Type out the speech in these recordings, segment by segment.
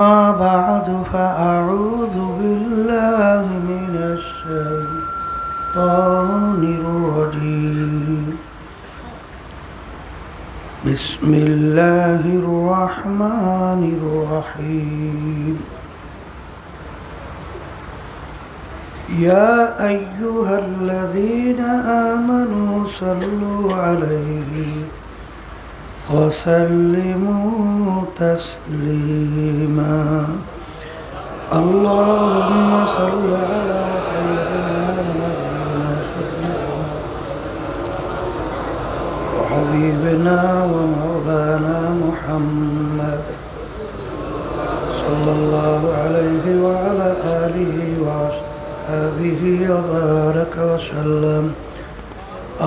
أما بعد فأعوذ بالله من الشيطان الرجيم بسم الله الرحمن الرحيم يا أيها الذين آمنوا صلوا عليه وسلموا تسليما اللهم صل على سيدنا وحبيبنا ومولانا محمد صلى الله عليه وعلى آله وصحبه وبارك وسلم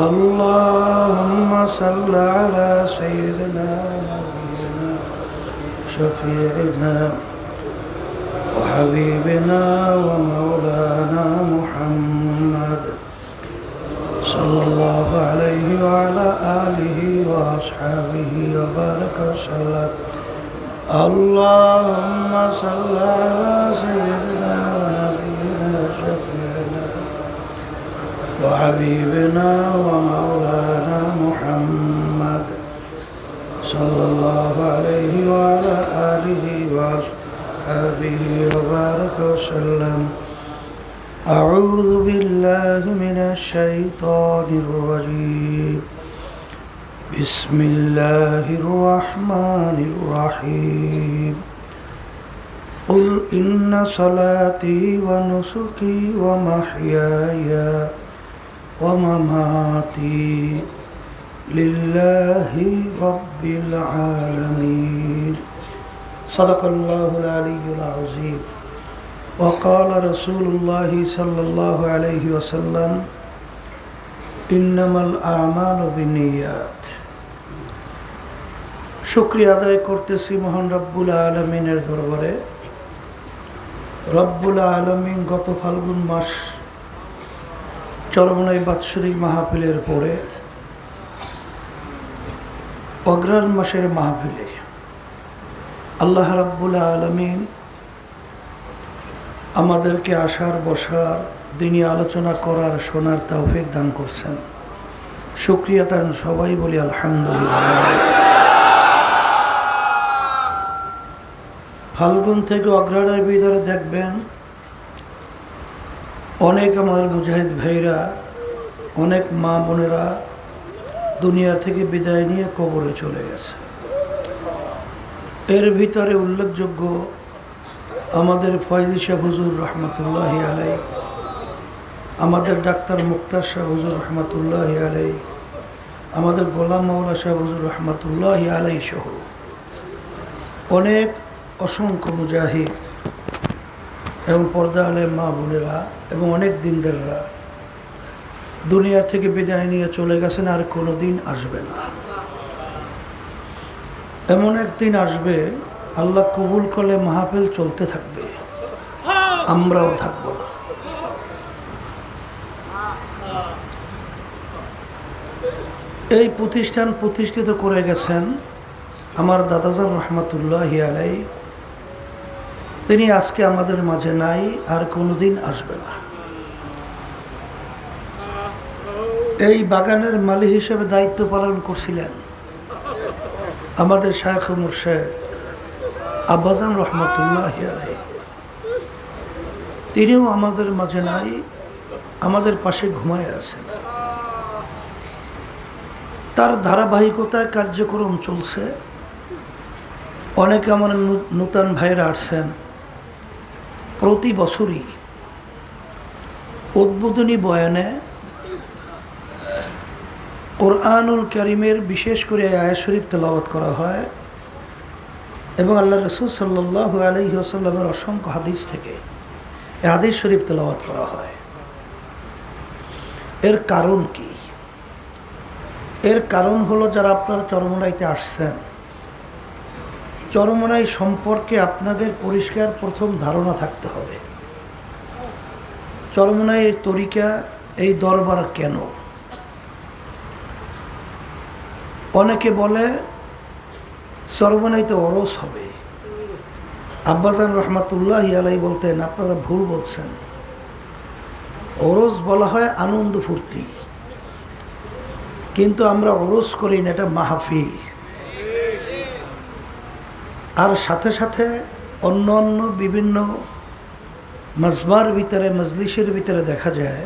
اللهم صل على سيدنا ونبينا شفيعنا وحبيبنا ومولانا محمد صلى الله عليه وعلى آله وأصحابه وبارك وسلم اللهم صل على سيدنا ونبينا شفيعنا وحبيبنا ومولانا محمد صلى الله عليه وعلى آله وصحبه وبارك وسلم أعوذ بالله من الشيطان الرجيم بسم الله الرحمن الرحيم قل إن صلاتي ونسكي ومحياي ومماتي لله رب العالمين صدق الله العلي العظيم وقال رسول الله صلى الله عليه وسلم إنما الأعمال بالنيات শুকরিয়া আদায় করতেছি মহান রব্বুল আলমিনের দরবারে। রব্বুল আলমিন গত ফাল্গুন মাস চরমনাই বাৎসরিক মাহফিলের পরে অগ্রহায়ণ মাসের মাহফিলে আল্লাহ রাব্বুল আলামিন আমাদেরকে আসার বসার দিনী আলোচনা করার শোনার তৌফিক দান করছেন। শুকরিয়া তার সবাই বলি আলহামদুলিল্লাহ। ফাল্গুন থেকে অগ্রহায়ণের ভিতরে দেখবেন অনেক আমাদের মুজাহিদ ভাইরা, অনেক মা বোনেরা দুনিয়ার থেকে বিদায় নিয়ে কবরে চলে গেছে। এর ভিতরে উল্লেখযোগ্য আমাদের ফয়জি শাহ হুজুর রহমতুল্লাহি আলাই, আমাদের ডাক্তার মুক্তার শাহ হুজুর রহমতুল্লাহি আলাই, আমাদের গোলাম মাওলা শাহ হুজুর রহমতুল্লাহি আলাই সহ অনেক অসংখ্য মুজাহিদ এবং পর্দা আলেম মা বোনেরা এবং অনেক দিনদাররা দুনিয়ার থেকে বিদায় নিয়ে চলে গেছেন, আর কোনো দিন আসবে না। এমন একদিন আসবে আল্লাহ কবুল করলে মাহফিল চলতে থাকবে, আমরাও থাকব না। এই প্রতিষ্ঠান প্রতিষ্ঠিত করে গেছেন আমার দাদাজান রহমতুল্লাহি আলাই। তিনি আজকে আমাদের মাঝে নাই, আর কোনোদিন আসবে না। এই বাগানের মালিক হিসেবে দায়িত্ব পালন করছিলেন আমাদের শায়খ মুর্শেদ আব্বাজান রহমতুল্লাহি আলাই। তিনিও আমাদের মাঝে নাই, আমাদের পাশে ঘুমায় আছেন। তার ধারাবাহিকতায় কার্যক্রম চলছে। অনেকে আমার নূতন ভাইরা আসছেন, প্রতি বছরই উদ্বোধনী বয়ানে কোরআনুল কারীমের বিশেষ করে আয়াত শরীফ তেলাওয়াত করা হয় এবং আল্লাহ রাসূল সাল্লাল্লাহু আলাইহি ওয়াসাল্লামের অসংখ্য হাদিস থেকে এই হাদিস শরীফ তেলাওয়াত করা হয়। এর কারণ কি? এর কারণ হলো, যারা আপনারা চরমনাইতে আসছেন, চরমনাই সম্পর্কে আপনাদের পরিষ্কার প্রথম ধারণা থাকতে হবে। চরমনাইয়ের তরিকা, এই দরবার কেন? অনেকে বলে চরমনাইতে ওরস হবে, আব্বাজান রহমাতুল্লাহি আলাই বলতেন, আপনারা ভুল বলছেন, ওরস বলা হয় আনন্দ ফুর্তি, কিন্তু আমরা ওরস করি না, এটা মাহফিল। আর সাথে সাথে অন্য অন্য বিভিন্ন মাজবার ভিতরে, মজলিসের ভিতরে দেখা যায়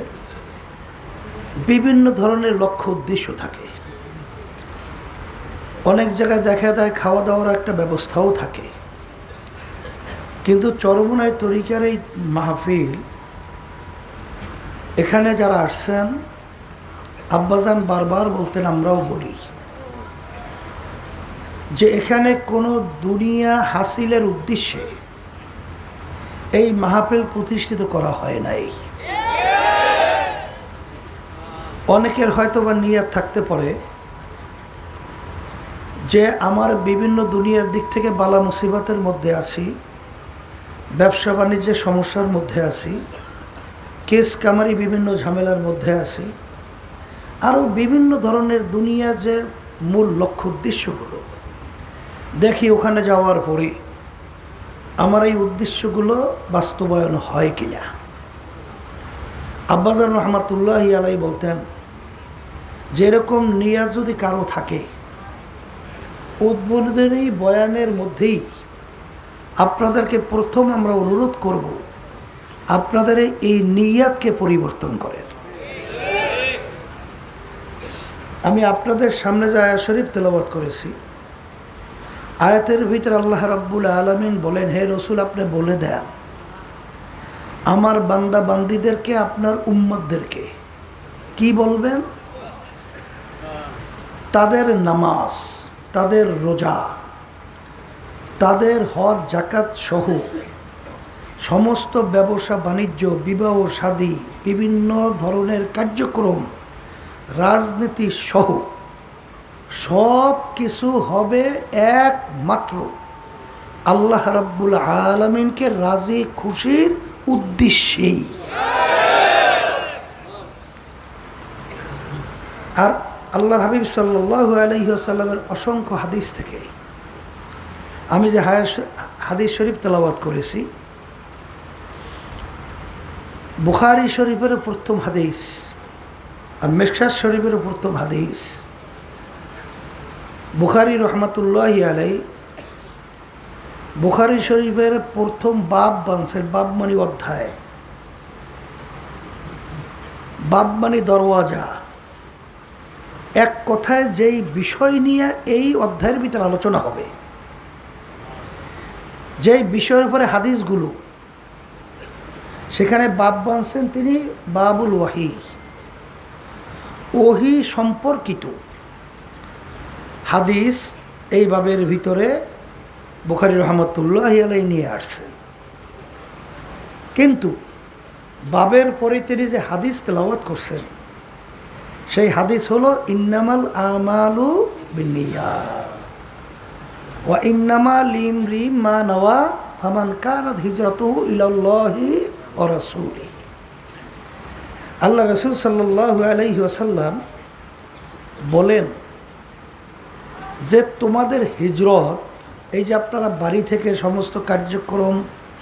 বিভিন্ন ধরনের লক্ষ্য উদ্দেশ্য থাকে। অনেক জায়গায় দেখা যায় খাওয়া দাওয়ার একটা ব্যবস্থাও থাকে, কিন্তু চরমোনাই তরিকার এই মাহফিল, এখানে যারা আসছেন, আব্বাজান বারবার বলতেন, আমরাও বলি যে এখানে কোনো দুনিয়া হাসিলের উদ্দেশ্যে এই মাহফিল প্রতিষ্ঠিত করা হয় নাই। অনেকের হয়তো বা নিয়ত থাকতে পারে যে আমার বিভিন্ন দুনিয়ার দিক থেকে বালা মুসিবতের মধ্যে আছি, ব্যবসা বাণিজ্যের সমস্যার মধ্যে আছি, কেস কামারি বিভিন্ন ঝামেলার মধ্যে আছি, আরও বিভিন্ন ধরনের দুনিয়া যে মূল লক্ষ্য উদ্দেশ্যগুলো দেখি, ওখানে যাওয়ার পরে আমার এই উদ্দেশ্যগুলো বাস্তবায়ন হয় কিনা। আব্বাজান রহমাতুল্লাহি আলাই বলতেন, যেরকম নিয়াজ যদি কারো থাকে, উদ্বোধনী বয়ানের মধ্যেই আপনাদেরকে প্রথম আমরা অনুরোধ করব, আপনাদের এই নিয়াতকে পরিবর্তন করেন। আমি আপনাদের সামনে যে আয়াত শরীফ তেলাওয়াত করেছি, আয়াতের ভিতরে আল্লাহ রাব্বুল আলামিন বলেন, হে রসুল, আপনি বলে দেন আমার বান্দা বান্দিদেরকে, আপনার উম্মতদেরকে কি বলবেন? তাদের নামাজ, তাদের রোজা, তাদের হজ জাকাত সহ সমস্ত ব্যবসা বাণিজ্য, বিবাহ শাদী, বিভিন্ন ধরনের কার্যক্রম, রাজনীতি সহ সব কিছু হবে একমাত্র আল্লাহ রাব্বুল আলামিনকে রাজি খুশির উদ্দেশ্যেই। আর আল্লাহর হাবিব সাল্লাল্লাহু আলাইহি ওয়াসাল্লামের অসংখ্য হাদিস থেকে আমি যে হাদিস শরীফ তেলাওয়াত করেছি, বুখারী শরীফের প্রথম হাদিস আর মিশকাত শরীফের প্রথম হাদিস। বুখারী রহমাতুল্লাহি আলাই বুখারী শরীফের প্রথম বাব বানছেন, বাব মানে অধ্যায়, বাব মানে দরওয়াজা। এক কথায় যেই বিষয় নিয়ে এই অধ্যায়ের ভিতরে আলোচনা হবে, যেই বিষয়ের উপরে হাদিসগুলো, সেখানে বাব বানছেন তিনি বাবুল ওয়াহি, ওহি সম্পর্কিত হাদিস এই বাবের ভিতরে বুখারী রহমাতুল্লাহি আলাইহি নিয়ে আসছেন। কিন্তু বাবের পরে তিনি যে হাদিস তেলাওয়াত করছেন, সেই হাদিস হলো ইন্নামাল আমালু বিন্নিয়াত ওয়া ইন্নামা লিমরি মা নাওয়া ফামান কানাত হিজরাতুহু ইলাল্লাহি ওয়া রাসূলিহি। আল্লাহ রাসূল সাল্লাল্লাহু আলাইহি ওয়াসাল্লাম বলেন যে তোমাদের হিজরত, এই যে আপনারা বাড়ি থেকে সমস্ত কার্যক্রম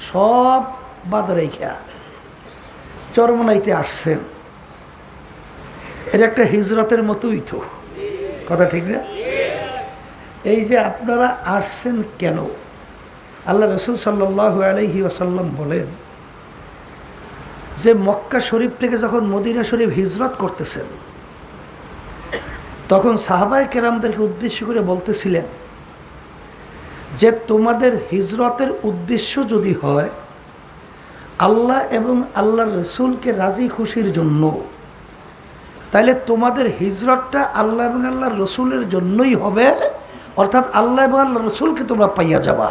সব বাদ রেখা চরমোনাইতে আসছেন, এটা একটা হিজরতের মতোই তো, কথা ঠিক না? এই যে আপনারা আসছেন কেন? আল্লাহ রাসূল সাল্লাল্লাহু আলাইহি ওয়াসাল্লাম বলেন যে মক্কা শরীফ থেকে যখন মদিনা শরীফ হিজরত করতেছেন, তখন সাহাবায়ে কেরামদেরকে উদ্দেশ্য করে বলতেছিলেন যে তোমাদের হিজরতের উদ্দেশ্য যদি হয় আল্লাহ এবং আল্লাহর রসুলকে রাজি খুশির জন্য, তাহলে তোমাদের হিজরতটা আল্লাহ এবং আল্লাহর রসুলের জন্যই হবে, অর্থাৎ আল্লাহ এবং আল্লাহর রসুলকে তোমরা পাইয়া যাবা।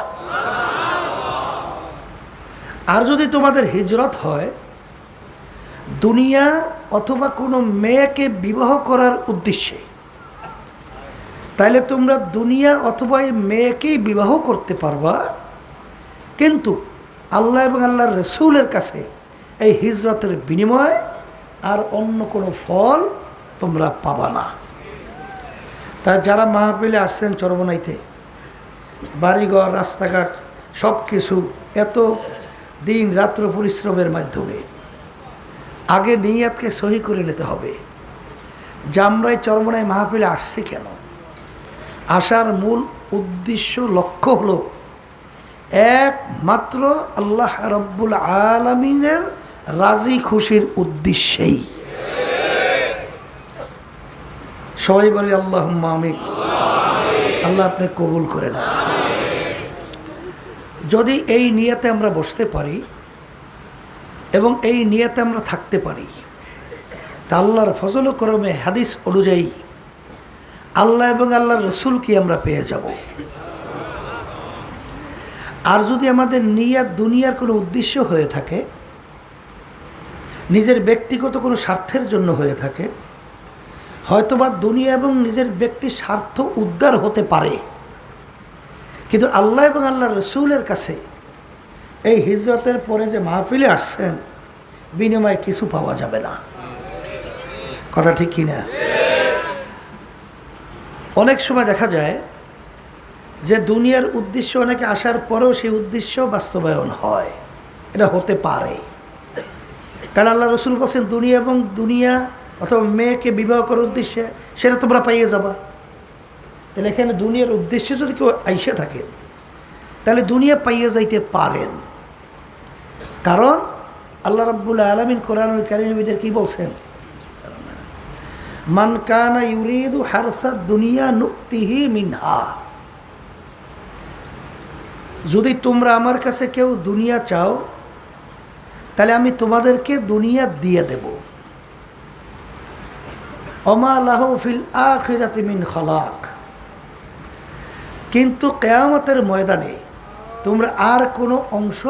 আর যদি তোমাদের হিজরত হয় দুনিয়া অথবা কোনো মেয়েকে বিবাহ করার উদ্দেশ্যে, তাইলে তোমরা দুনিয়া অথবা এই মেয়েকেই বিবাহ করতে পারবা, কিন্তু আল্লাহ এবং আল্লাহর রসুলের কাছে এই হিজরতের বিনিময়ে আর অন্য কোনো ফল তোমরা পাবা না। তা যারা মাহফিলে আসছেন চরমোনাইতে, বাড়িঘর রাস্তাঘাট সব কিছু এত দিন রাত্র পরিশ্রমের মাধ্যমে আগে নিয়াতকে সহি করে নিতে হবে। জামরায় চরমনায় মাহফিলে আসছি কেন? আসার মূল উদ্দেশ্য লক্ষ্য হলো একমাত্র আল্লাহ রব্বুল আলামিনের রাজি খুশির উদ্দেশ্যেই। সবাই বলি আল্লাহুম্মা আমিন। আল্লাহ আপনি কবুল করে না। যদি এই নিয়তে আমরা বসতে পারি এবং এই নিয়তে আমরা থাকতে পারি, তা আল্লাহর ফজল ও করমে হাদিস অনুযায়ী আল্লাহ এবং আল্লাহর রসুলকে আমরা পেয়ে যাব। আর যদি আমাদের নিয়াত দুনিয়ার কোনো উদ্দেশ্য হয়ে থাকে, নিজের ব্যক্তিগত কোনো স্বার্থের জন্য হয়ে থাকে, হয়তোবা দুনিয়া এবং নিজের ব্যক্তির স্বার্থ উদ্ধার হতে পারে, কিন্তু আল্লাহ এবং আল্লাহর রসুলের কাছে এই হিজরতের পরে যে মাহফিলে আসছেন বিনিময়ে কিছু পাওয়া যাবে না। কথা ঠিক কিনা? অনেক সময় দেখা যায় যে দুনিয়ার উদ্দেশ্য অনেকে আসার পরেও সেই উদ্দেশ্য বাস্তবায়ন হয়। এটা হতে পারে, কারণ আল্লাহ রসুল বলছেন দুনিয়া এবং দুনিয়া অথবা মেয়েকে বিবাহ করার উদ্দেশ্যে সেটা তোমরা পাইয়ে যাবা। তাহলে এখানে দুনিয়ার উদ্দেশ্যে যদি কেউ আইসে থাকে তাহলে দুনিয়া পাইয়ে যাইতে পারেন, কারণ আল্লাহ রাব্বুল আলামিন কোরআনুল কারীমের ভিতরে কি বলছেন? মান কানা ইউরিদু হারসাদ দুনিয়া নুক্তিহি মিনহা। যদি তোমরা আমার কাছে কেউ দুনিয়া চাও তাহলে আমি তোমাদেরকে দুনিয়া দিয়ে দেব। ওমা লাহু ফিল আখিরাতি মিন খালাক। কিন্তু কিয়ামতের ময়দানে তোমরা আর কোনো অংশ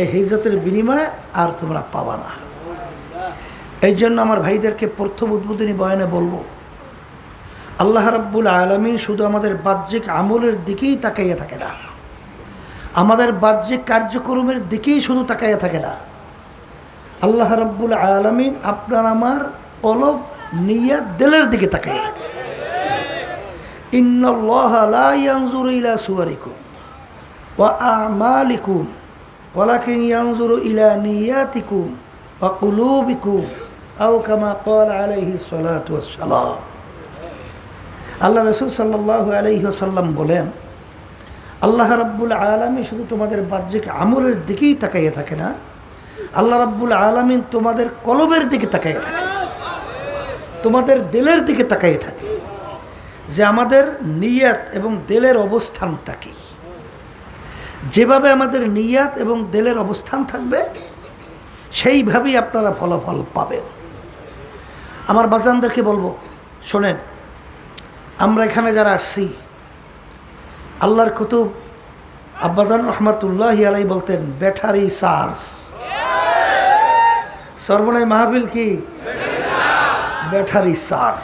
এই হিজরতের বিনিময়ে আর তোমরা পাবা না। এই জন্য আমার ভাইদেরকে প্রথম উদ্বোধনী বয়ানে বলবো, আল্লাহ রাব্বুল আলামিন শুধু আমাদের বাহ্যিক আমলের দিকেই তাকাইয়া থাকে না, আমাদের বাহ্যিক কার্যক্রমের দিকেই শুধু তাকাইয়া থাকে না। আল্লাহ রাব্বুল আলামিন আপনার আমার কলব নিয়াত দিলের দিকে তাকাইয়া থাকে। ইন্নাল্লাহা লা ইয়ানজুরু ইলা সুওয়ারিকুম ওয়া আমালিকুম ওয়ালাকিন ইয়ানজুরু ইলা নিয়াতিকুম ওয়া কুলুবিকুম আও কামা ক্বালা আলাইহিস সালাতু ওয়াস সালাম। আল্লাহ রাসূল সাল্লাল্লাহু আলাইহি ওয়াসাল্লাম বলেন, আল্লাহ রাব্বুল আলামিন শুধু তোমাদের বাহ্যিক আমলের দিকেই তাকাইয়া থাকে না, আল্লাহ রাব্বুল আলামিন তোমাদের কলবের দিকে তাকাইয়া থাকে, তোমাদের দিলের দিকে তাকাইয়া থাকে, যে আমাদের নিয়াত এবং দিলের অবস্থানটা কি। যেভাবে আমাদের নিয়াত এবং দিলের অবস্থান থাকবে সেইভাবেই আপনারা ফলাফল পাবেন। আমার বাজানদেরকে বলবো, শোনেন, আমরা এখানে যারা আসছি, আল্লাহর কুতুব আব্বাজান রহমাতুল্লাহি আলাইহি বলতেন ব্যাটারি চার্জ। সর্বনয় মাহফিল কি ব্যাটারি চার্জ?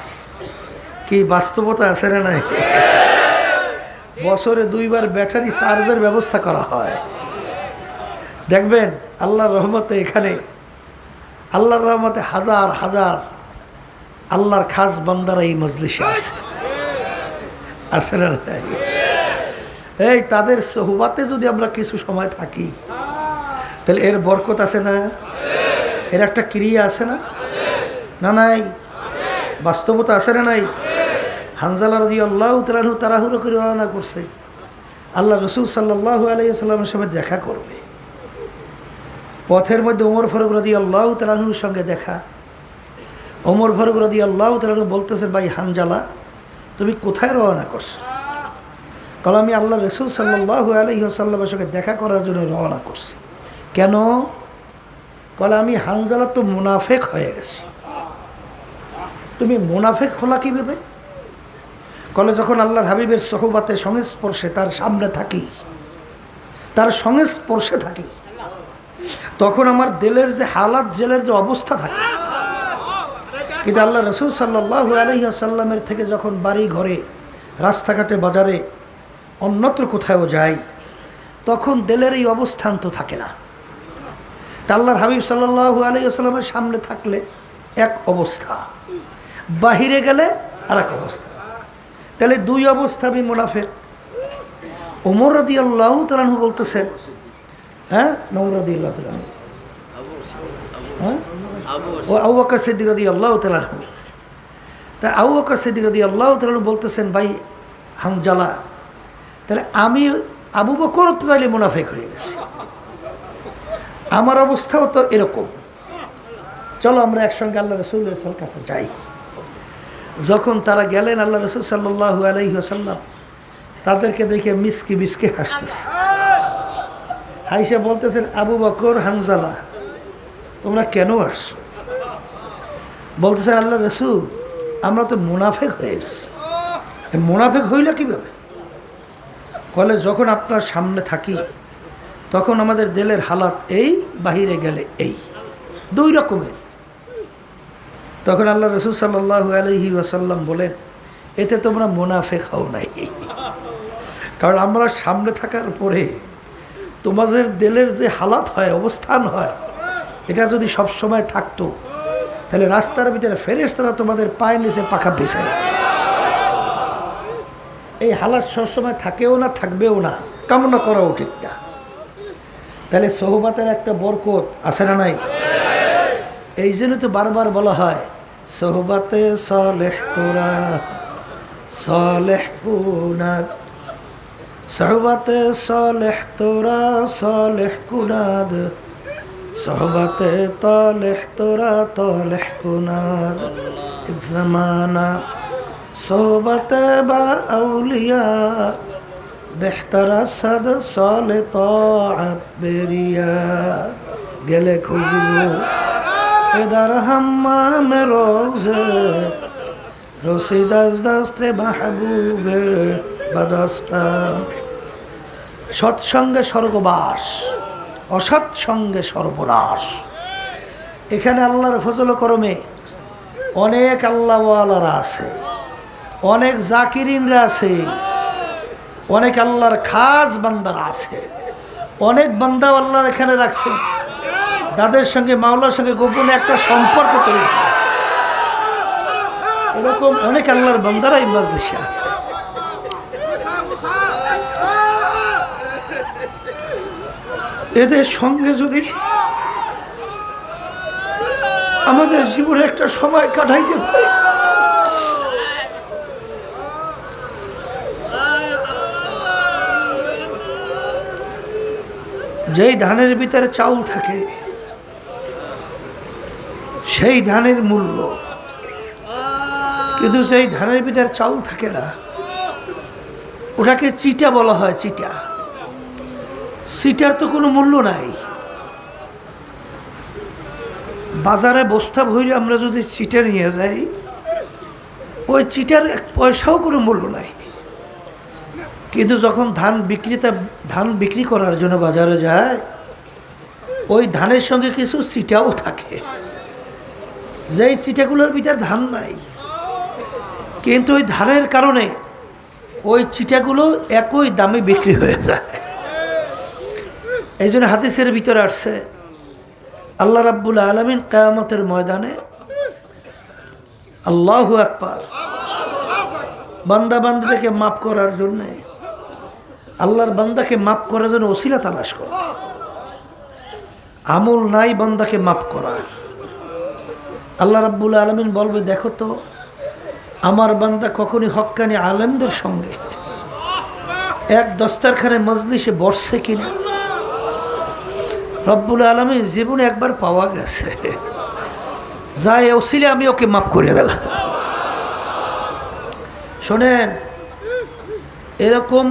কি বাস্তবতা আছে না নাই? বছরে 2 বার ব্যাটারি চার্জের ব্যবস্থা করা হয়। দেখবেন আল্লাহর রহমতে এখানে, আল্লাহর রহমতে হাজার হাজার আল্লাহর খাস বান্দারা এই মজলিসে আছে না নাই? এই তাদের সোহবাতে যদি আমরা কিছু সময় থাকি তাহলে এর বরকত আছে না? এর একটা ক্রিয়া আছে না? না নাই? বাস্তবতা আছে না নাই? হানজালা রাদিয়াল্লাহু তাআলা আনহু তাড়াহুড়ো করে রওনা করছে, আল্লাহ রাসূল সাল্লাল্লাহু আলাইহি ওয়াসাল্লামের সাথে দেখা করবে। পথের মধ্যে ওমর ফারুক রাদিয়াল্লাহু তাআলা আনহুর সঙ্গে দেখা। ওমর ফারুক রাদিয়াল্লাহু তাআলা আনহু বলতেছে, ভাই হানজালা, তুমি কোথায় রওনা করছো? কাল আমি আল্লাহ রাসূল সাল্লাল্লাহু আলাইহি ওয়াসাল্লামের সঙ্গে দেখা করার জন্য রওনা করছি। কেন? কাল আমি হানজালা তো মুনাফিক হয়ে গেছি। তুমি মুনাফিক হলা কীভাবে? কলে যখন আল্লাহর হাবিবের সোহবাতে সংস্পর্শে তার সামনে থাকি, তার সংস্পর্শে থাকি, তখন আমার দিলের যে হালাত, জেলের যে অবস্থা থাকে। কিন্তু আল্লাহ রাসূল সাল্লাল্লাহু আলাইহি ওয়াসাল্লামের থেকে যখন বাড়ি ঘরে, রাস্তাঘাটে, বাজারে, অন্যত্র কোথাও যাই, তখন দিলের এই অবস্থান তো থাকে না। তা আল্লাহর হাবিব সাল্লাল্লাহু আলাইহি ওয়াসাল্লামের সামনে থাকলে এক অবস্থা, বাহিরে গেলে আর এক অবস্থা। তাহলে 2 অবস্থা। আমি মুনাফিক। ওমর রাদিয়াল্লাহু তাআলা আনহু বলতেছেন, হ্যাঁ ওমর রাদিয়াল্লাহু তাআলা আনহু, হ্যাঁ ও আবু বকর সিদ্দিক রাদিয়াল্লাহু তাআলা আনহু। তা আবু বকর সিদ্দিক রাদিয়াল্লাহু তাআলা আনহু বলতেছেন, ভাই হানজালা, তাহলে আমি আবু বকর তো তাইলে মুনাফিক হয়ে গেছি, আমার অবস্থাও তো এরকম, চলো আমরা একসঙ্গে আল্লাহ রাসূলের কাছে যাই। যখন তারা গেলেন, আল্লাহ রাসূল সাল্লাল্লাহু আলাইহি ওয়াসাল্লাম তাদেরকে দেখে মিসকি মিসকে হাসতেছে। হাইসা বলতেছেন, আবু বকর, হানজালা, তোমরা কেন আসছো? বলতেছেন, আল্লাহ রাসূল, আমরা তো মুনাফিক হয়ে গেছি। মুনাফিক হইল কিভাবে? বলে, যখন আপনার সামনে থাকি তখন আমাদের দিলের হালাত এই, বাহিরে গেলে এই, দুই রকমের। তখন আল্লাহ রাসূল সাল্লাল্লাহু আলাইহি ওয়াসাল্লাম বলেন, এতে তোমরা মুনাফিক হও নাই, কারণ আমরা সামনে থাকার পরে তোমাদের দিলের যে হালাত হয়, অবস্থান হয়, এটা যদি সব সময় থাকতো তাহলে রাস্তার ভিতরে ফেরেশতারা তোমাদের পায়ের নিচে পাখা বিছায়। এই হালাত সবসময় থাকেও না, থাকবেও না, কামনা করা উচিত না। তাহলে সোহবাতের একটা বরকত আছে না নাই? এই জন্য তো বারবার বলা হয়, সোহবাতে সালেহ তোরা সালেহ কুনাদ, সোহবাতে সালেহ তোরা সালেহ কুনাদ, সোহবাতে তালেহ তোরা তালেহ কুনাদ। এক জামানা সোহবাতে বা আউলিয়া বেহতরা সাদ সালে তাআত বেরিয়া, গেলে খুশবু এদার হাম্মাম রোজে, রসিদাস দাস্তে মাহবুবে বাদাস্তা। সৎসঙ্গে স্বর্গবাস, অসৎসঙ্গে সর্বনাশ। এখানে আল্লাহর ফজল করমে অনেক আল্লাহওয়ালারা আছে, অনেক জাকিরিনরা আছে, অনেক আল্লাহর খাস বান্দারা আছে, অনেক বান্দা আল্লাহর এখানে রাখছে, তাদের সঙ্গে মাওলার সঙ্গে গোপনে একটা সম্পর্ক তৈরি হয়। এরকম অনেক আল্লাহর বান্দারা এই মাজলিসে আছে। এদের সঙ্গে যদি আমাদের জীবনে একটা সময় কাটাইতে পারি, যেই ধানের ভিতরে চাউল থাকে সেই ধানের মূল্য, কিন্তু যেই ধানের ভিতরে চাউল থাকে না ওটাকে চিটা বলা হয়। চিটা, চিটার তো কোনো মূল্য নাই। বাজারে বস্তা ভরে আমরা যদি চিটা নিয়ে যাই, ওই চিটার এক পয়সাও কোনো মূল্য নাই। কিন্তু যখন ধান বিক্রি করার জন্য বাজারে যায়, ওই ধানের সঙ্গে কিছু চিটাও থাকে, যেই চিটাগুলোর ভিতরে ধান নাই, কিন্তু ওই ধানের কারণে ওই চিটাগুলো একই দামে বিক্রি হয়ে যায়। এই জন্য হাদিসের ভিতরে আসছে, আল্লাহ রাব্বুল আলামিন কিয়ামতের ময়দানে আল্লাহু আকবার, বান্দা বান্দাদেরকে মাফ করার জন্য, আল্লাহর বান্দাকে মাফ করার জন্য ওসিলা তালাশ করে। আমল নাই বান্দাকে মাফ করার। আল্লাহ রাব্বুল আলামিন বলবে, দেখো তো আমার বান্দা কখনই হক্কানি আলেমদের সঙ্গে এক দস্তারখানে মজলিসে বসছে কিনা। রব্বুল আলামিন জীবনে একবার পাওয়া গেছে, যাই ওসিলে আমি ওকে মাফ করে গেলাম। শোনেন, এরকম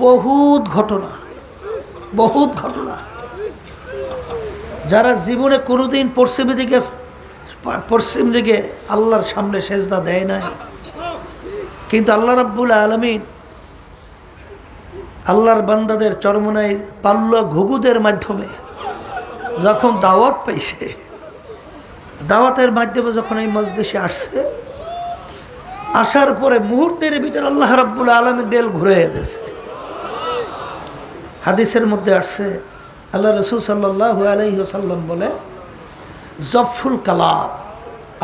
বহুত ঘটনা যারা জীবনে কোনোদিন পশ্চিম দিকে আল্লাহর সামনে সেজদা দেয় নাই, কিন্তু আল্লাহ রাব্বুল আলামিন আল্লাহর বান্দাদের চরমনাই পাল্লা ঘুঘুদের মাধ্যমে যখন দাওয়াত পাইছে, দাওয়াতের মাধ্যমে যখন এই মজলিসে আসছে, আসার পরে মুহূর্তের ভিতরে আল্লাহ রাব্বুল আলামিন দিল ঘুরে দিয়েছে। হাদিসের মধ্যে আসছে, আল্লাহ রাসূল সাল্লাল্লাহু আলাইহি ওয়াসাল্লাম বলে, জফুল কালাম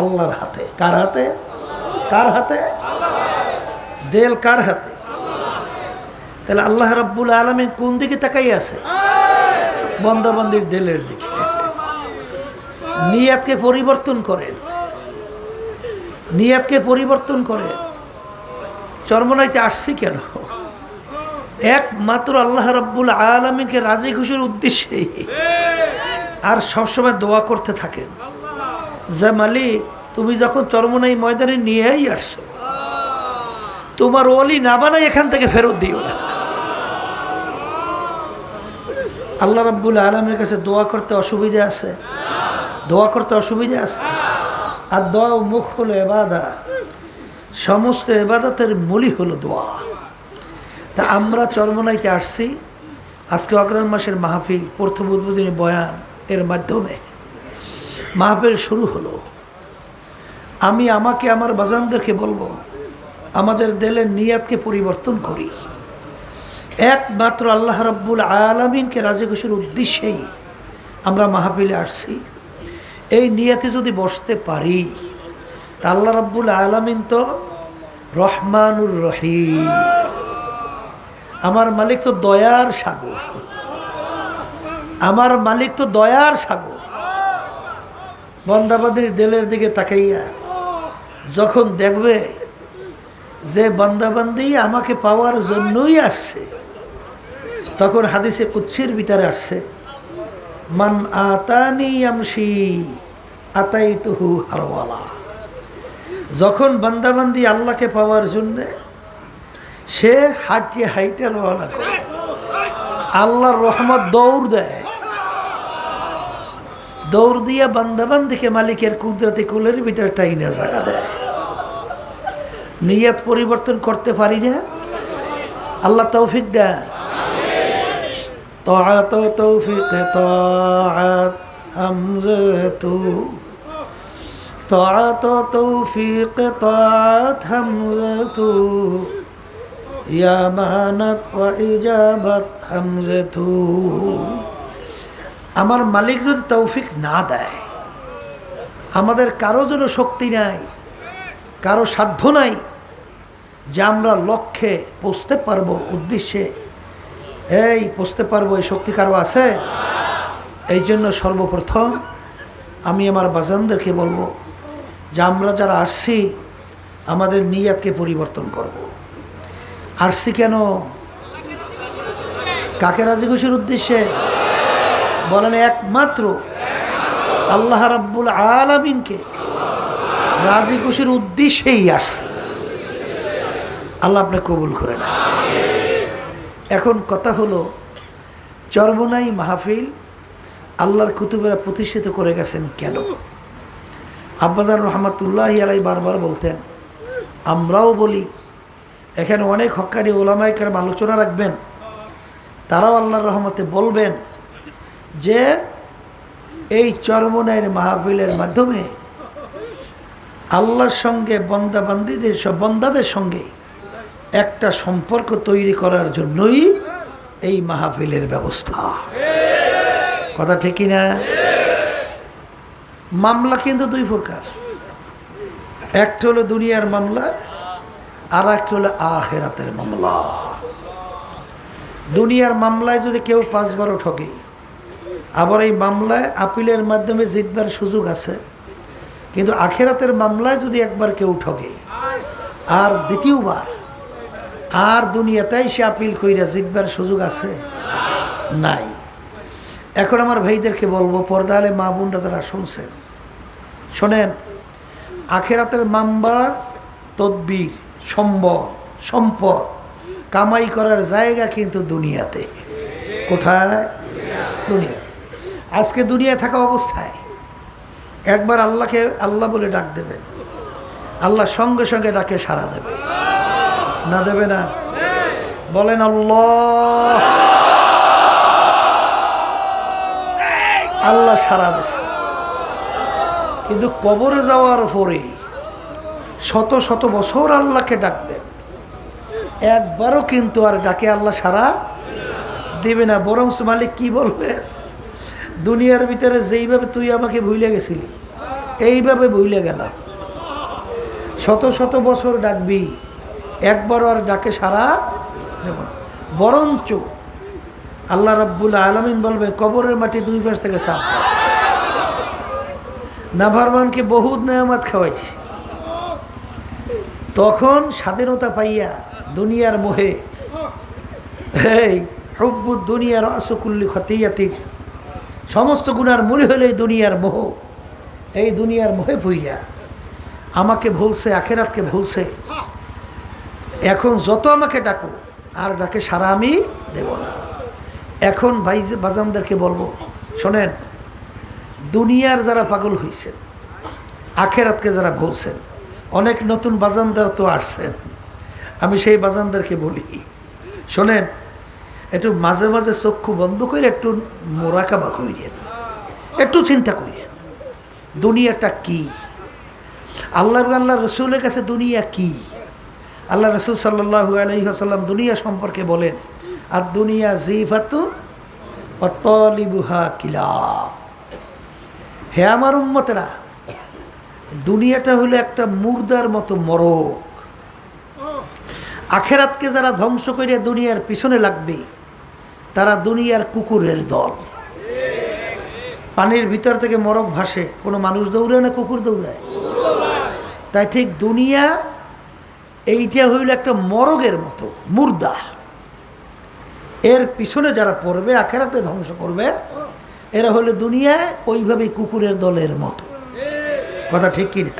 আল্লাহর হাতে। কার হাতে? কার হাতে? দিল কার হাতে? তাহলে আল্লাহ রাব্বুল আলামিন কোন দিকে তাকাই আছে? বান্দাবান্দির দিলের দিকে। নিয়াতকে পরিবর্তন করেন, নিয়াতকে পরিবর্তন করেন। চরমনাইতে আসছি কেন? একমাত্র আল্লাহ রাব্বুল আলামিনকে রাজি খুশির উদ্দেশ্যেই। আর সবসময় দোয়া করতে থাকেন যে মালিক, তুমি যখন চরমনাই ময়দানে নিয়েই আসছো, তোমার ওলি না বানাই এখান থেকে ফেরত দিও না। আল্লাহ রাব্বুল আলামিনের কাছে দোয়া করতে অসুবিধা আছে? দোয়া করতে অসুবিধা আছে? আর দোয়া মুখ হলো ইবাদত, সমস্ত ইবাদতের মূলই হলো দোয়া। তা আমরা চরমনাইতে আসছি, আজকে অগ্রহায়ণ মাসের মাহফিল, প্রথম উদ্বোধনী বয়ান এর মাধ্যমে মাহফিল শুরু হলো। আমি আমাকে আমার বাজানদেরকে বলবো, আমাদের দিলের নিয়াতকে পরিবর্তন করি। একমাত্র আল্লাহ রাব্বুল আলামিনকে রাজি খুশির উদ্দেশ্যেই আমরা মাহফিলে আসছি। এই নিয়াতে যদি বসতে পারি, তা আল্লাহ রাব্বুল আলামিন তো রহমানুর রহিম, আমার মালিক তো দয়ার সাগর, আমার মালিক তো দয়ার সাগর। বান্দাবান্দির দিলের দিকে তাকাইয়া যখন দেখবে যে বান্দাবান্দি আমাকে পাওয়ার জন্যই আসছে, তখন হাদিসে কুদসির ভিতরে আসছে, মান আতানি ইয়ামশি আতাইতুহু হারওয়ালা। যখন বান্দাবান্দি আল্লাহকে পাওয়ার জন্যে সে হাঁটিয়ে হাইটে রওনা করে, আল্লাহর রহমত দৌড় দেয়, দৌড় দিয়ে বান্দাবান্দিকে মালিকের কুদরতি কুলের ভিতরে টাইনা জায়গা দেয়। নিয়ত পরিবর্তন করতে পারি না? আল্লাহ তৌফিক দেয়। তাআত তৌফিক তাআত হামজাতু, তাআত তৌফিক তাআত হামজাতু, ইয়া মানাত ওয়া ইজাবাত হামজাতু। আমার মালিক যদি তৌফিক না দেয়, আমাদের কারো জন্য শক্তি নাই, কারো সাধ্য নাই যে আমরা লক্ষ্যে পৌঁছতে পারবো, উদ্দেশ্যে এই পৌঁছতে পারবো, এই শক্তি কারো আছে? এই জন্য সর্বপ্রথম আমি আমার বাজানদেরকে বলবো যে আমরা যারা আসছি, আমাদের নিয়াতকে পরিবর্তন করব। আসছি কেন? কাকে রাজি খুশির উদ্দেশ্যে? বলেন একমাত্র আল্লাহ রাব্বুল আলামিনকে রাজি খুশির উদ্দেশ্যেই আসছে। আল্লাহ আপনি কবুল করে না। এখন কথা হলো, চরমনাই মাহফিল আল্লাহর কুতুবেরা প্রতিষ্ঠিত করে গেছেন কেন? আব্বাজান রহমাতুল্লাহি আলাইহি বারবার বলতেন, আমরাও বলি, এখানে অনেক হক্কানি ওলামায়ে কেরাম আলোচনা রাখবেন, তারাও আল্লাহর রহমতে বলবেন যে এই চরমনাইয়ের মাহফিলের মাধ্যমে আল্লাহর সঙ্গে বন্দাদের সঙ্গে একটা সম্পর্ক তৈরি করার জন্যই এই মাহফিলের ব্যবস্থা। কথা ঠিক কিনা? মামলা কিন্তু দুই প্রকার, একটা হলো দুনিয়ার মামলা, আর একটা হলো আখিরাতের মামলা। দুনিয়ার মামলায় যদি কেউ 5-12 ঠকে, আবার এই মামলায় আপিলের মাধ্যমে জিতবার সুযোগ আছে, কিন্তু আখিরাতের মামলায় যদি একবার কেউ ঠকে আর দ্বিতীয়বার আর দুনিয়াতেই সে আপিল কইরা জিতবার সুযোগ আছে? নাই। এখন আমার ভাইদেরকে বলবো, পর্দা আলে মা বোনরা যারা শুনছেন, শোনেন, আখিরাতের মামলার তদবির, সম্পদ কামাই করার জায়গা কিন্তু দুনিয়াতে। কোথায়? দুনিয়া। আজকে দুনিয়ায় থাকা অবস্থায় একবার আল্লাহকে আল্লাহ বলে ডাক দেবেন, আল্লাহ সঙ্গে সঙ্গে ডাকে সাড়া দেবে না? দেবে না? বলেন আল্লাহ। আল্লাহ সাড়া দেছে। কিন্তু কবরে যাওয়ার পরে শত শত বছর আল্লাহকে ডাকবেন, একবারও কিন্তু আর ডাকে আল্লাহ সাড়া দেবে না। বরং মালিক কি বলবে, দুনিয়ার ভিতরে যেইভাবে তুই আমাকে ভুলে গেছিলি, এইভাবে ভুলে গেলাম। শত শত বছর ডাকবি, একবারও আর ডাকে সাড়া দেব না। বরঞ্চ আল্লাহ রাব্বুল আলামিন বলবে কবরের মাটি দুই পাশ থেকে সাফ। নাফরমানকে বহুত নেয়ামত খাওয়াইছি, তখন স্বাধীনতা পাইয়া দুনিয়ার মোহে, এই হুব্বুদ দুনিয়ার আসকুল্লি খতিয়াতিক, সমস্ত গুনার মূল হলে দুনিয়ার মোহ। এই দুনিয়ার মোহে পইয়া আমাকে ভুলছে, আখেরাতকে ভুলছে। এখন যত আমাকে ডাকো আর ডাকে সারা আমি দেব না। এখন ভাই বাজানদেরকে বলবো, শোনেন, দুনিয়ার যারা পাগল হয়েছেন, আখেরাতকে যারা ভুলছেন, অনেক নতুন বাজানদার তো আসছেন। আমি সেই বাজানদারকে বলি, শোনেন, একটু মাঝে মাঝে চক্ষু বন্ধ করে একটু মোরাকাবা করিলেন, একটু চিন্তা করিলেন দুনিয়াটা কি। আল্লাহ রসুলের কাছে দুনিয়া কি? আল্লাহ রসুল সাল্লাল্লাহু আলাইহি ওয়াসাল্লাম দুনিয়া সম্পর্কে বলেন, আর দুনিয়া জিফাতু ওয়া তালিবুহা কিলাব। হে আমার উম্মতেরা, দুনিয়াটা হলো একটা মুর্দার মতো মরক। আখেরাতকে যারা ধ্বংস করে দুনিয়ার পিছনে লাগবে, তারা দুনিয়ার কুকুরের দল। পানির ভিতর থেকে মরক ভাসে, কোনো মানুষ দৌড়ায় না, কুকুর দৌড়ায়। তাই ঠিক দুনিয়া এইটা হইল একটা মরগের মতো মুর্দা। এর পিছনে যারা পড়বে, আখেরাতে ধ্বংস করবে, এরা হলো দুনিয়ায় ওইভাবেই কুকুরের দলের মতো। কথা ঠিক কি না?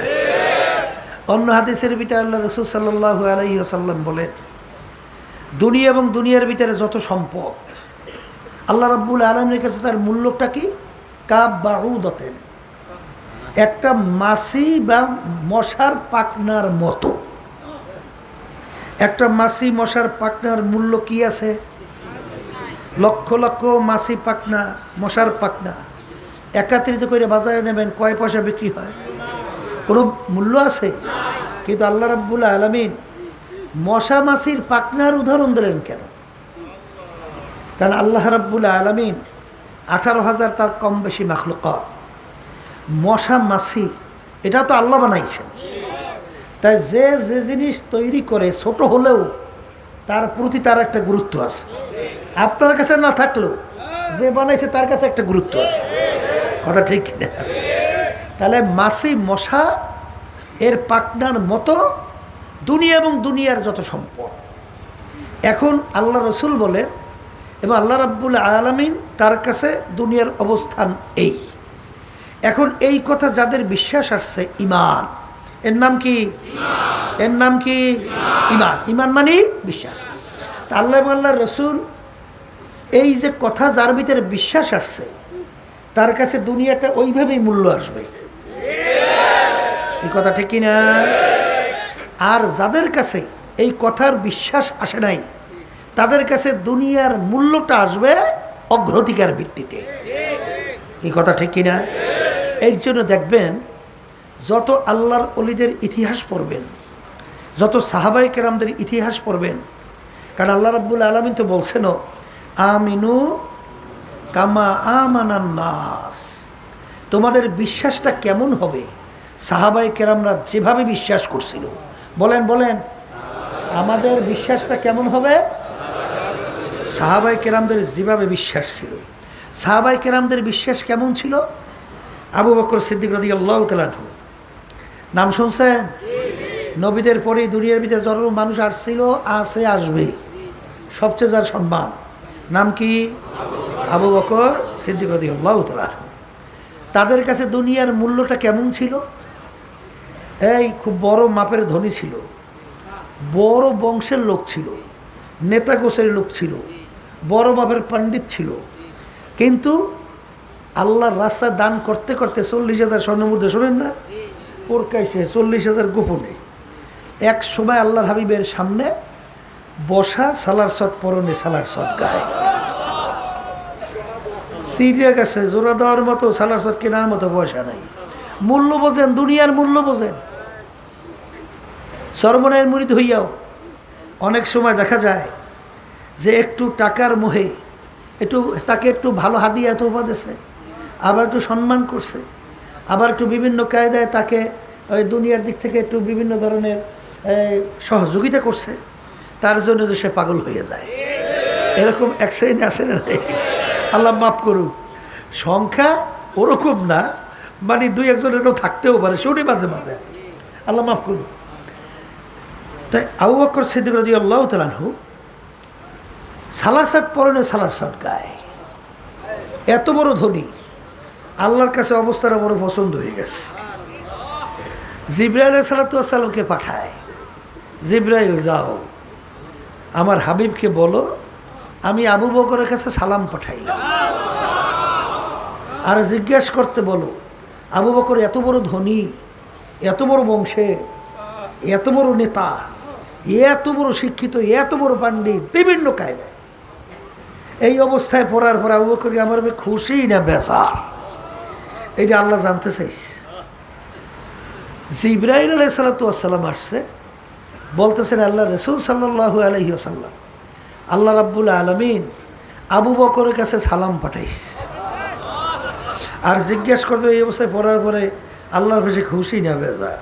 অন্য হাদিসের ভিতরে আল্লাহ রাসূল সাল্লাল্লাহু আলাইহি ওয়াসাল্লাম বলেন, দুনিয়া এবং দুনিয়ার ভিতরে যত সম্পদ, আল্লাহ রাব্বুল আলামিনের কাছে তার মূল্যটা কি? কাব বাউদাতেন, একটা মাছি বা মশার পাখনার মতো। একটা মাছি মশার পাখনার মূল্য কি আছে? লক্ষ লক্ষ মাছি পাখনা, মশার পাখনা একাত্রিত করে বাজারে নেবেন, কয় পয়সা বিক্রি হয়? কোনো মূল্য আছে? কিন্তু আল্লাহ রাব্বুল আলামিন মশা মাছির পাখনার উদাহরণ দিলেন কেন? কারণ আল্লাহ রাব্বুল আলামিন 18,000 তার কম বেশি মাখলুকাত, মশা মাছি এটা তো আল্লাহ বানাইছেন। তাই যে যে জিনিস তৈরি করে ছোট হলেও তার প্রতি তার একটা গুরুত্ব আছে। আপনার কাছে না থাকলেও যে বানাইছে তার কাছে একটা গুরুত্ব আছে। কথা ঠিক কিনা? তাহলে মাছি মশা এর পাখনার মতো দুনিয়া এবং দুনিয়ার যত সম্পদ। এখন আল্লাহ রসুল বলে, এবং আল্লাহ রাব্বুল আলামিন তার কাছে দুনিয়ার অবস্থান এই। এখন এই কথা যাদের বিশ্বাস আসছে, ইমান, এর নাম কি? এর নাম কি? ইমান। ইমান মানে বিশ্বাস। তা আল্লাহ এবং আল্লাহ রসুল এই যে কথা যার ভিতরে বিশ্বাস আসছে, তার কাছে দুনিয়াটা ওইভাবেই মূল্য আসবে। এই কথা ঠিক কিনা? আর যাদের কাছে এই কথার বিশ্বাস আসে নাই, তাদের কাছে দুনিয়ার মূল্যটা আসবে অগ্রাধিকার ভিত্তিতে। এই কথা ঠিক কিনা? এর জন্য দেখবেন, যত আল্লাহর ওলিদের ইতিহাস পড়বেন, যত সাহাবায়ে কেরামদের ইতিহাস পড়বেন, কারণ আল্লাহ রাব্বুল আলামিন তো বলছেন, আমিনু কামা আমানান নাস, তোমাদের বিশ্বাসটা কেমন হবে সাহাবায়ে কেরামরা যেভাবে বিশ্বাস করছিল। বলেন বলেন, আমাদের বিশ্বাসটা কেমন হবে? সাহাবায়ে কেরামদের যেভাবে বিশ্বাস ছিল। সাহাবায়ে কেরামদের বিশ্বাস কেমন ছিল? আবু বকর সিদ্দিক রাদিয়াল্লাহু তাআলা আনহু নাম শুনছেন? নবীদের পরে দুনিয়ার ভিতরে যত মানুষ আসছিল, আছে, আসবে, সবচেয়ে যার সম্মান নাম কি? আবু বকর সিদ্দিক রাদিয়াল্লাহু তাআলা। তাদের কাছে দুনিয়ার মূল্যটা কেমন ছিল? এই খুব বড় মাপের ধনী ছিল, বড় বংশের লোক ছিল, নেতা গোছের লোক ছিল, বড় মাপের পণ্ডিত ছিল, কিন্তু আল্লাহর রাস্তায় দান করতে করতে 40,000 স্বর্ণমুদ্রা, শোনেন না, প্রকাশ্যে 40,000 গোপনে। এক সময় আল্লাহর হাবিবের সামনে বসা, সালার শট পরনে, সালার শট গায়ে, সিরিয়া গেছে, জোড়া দেওয়ার মতো, সালার শট কেনার মতো পয়সা নাই। মূল্য বোঝেন, দুনিয়ার মূল্য বোঝেন। সর্বনায়ের মুরিদ হইয়াও অনেক সময় দেখা যায় যে একটু টাকার মোহে তাকে একটু ভালো হাদিয়া তোফা দিয়েছে, আবার একটু সম্মান করছে, আবার একটু বিভিন্ন কায়দায় তাকে ওই দুনিয়ার দিক থেকে একটু বিভিন্ন ধরনের সহযোগিতা করছে, তার জন্য যে সে পাগল হয়ে যায়। এরকম এক শ্রেণী আছে না? আল্লাহ মাফ করুক। সংখ্যা ওরকম না, মানে দুই একজনেরও থাকতেও পারে, শুনি মাঝে মাঝে। আল্লাহ মাফ করুক। তাই আবু বকর সিদ্দিক রাদিয়াল্লাহু তাআলা আনহু সালার শার্ট পরনে সালার শার্ট গায়ে, এত বড় ধনী, আল্লাহর কাছে অবস্থাটা বড় পছন্দ হয়ে গেছে। জিবরাইল আলাইহিস সালামকে পাঠায়, জিবরাইল যাও আমার হাবিবকে বলো আমি আবু বকরের কাছে সালাম পাঠাইলাম, আর জিজ্ঞেস করতে বলো আবু বকর এত বড় ধনী, এত বড় বংশে, এত বড় নেতা, এত বড় শিক্ষিত, এত বড় পণ্ডিত, বিভিন্ন কায়দায়, এই অবস্থায় পড়ার পর আবু বকর আমার খুশি না বেজার, এইটা আল্লাহ জানতে চাইছে। জিবরাইল আলাইহিস সালাম আসছে, বলতেছেন আল্লাহ রাসূল সাল্লাল্লাহু আলাইহি ওয়াসাল্লাম, আল্লাহ রাব্বুল আলামিন আবু বকরের কাছে সালাম পাঠাইছে। আর জিজ্ঞেস করতে এই অবস্থায় পড়ার পরে আল্লাহর কাছে খুশি না বেজার।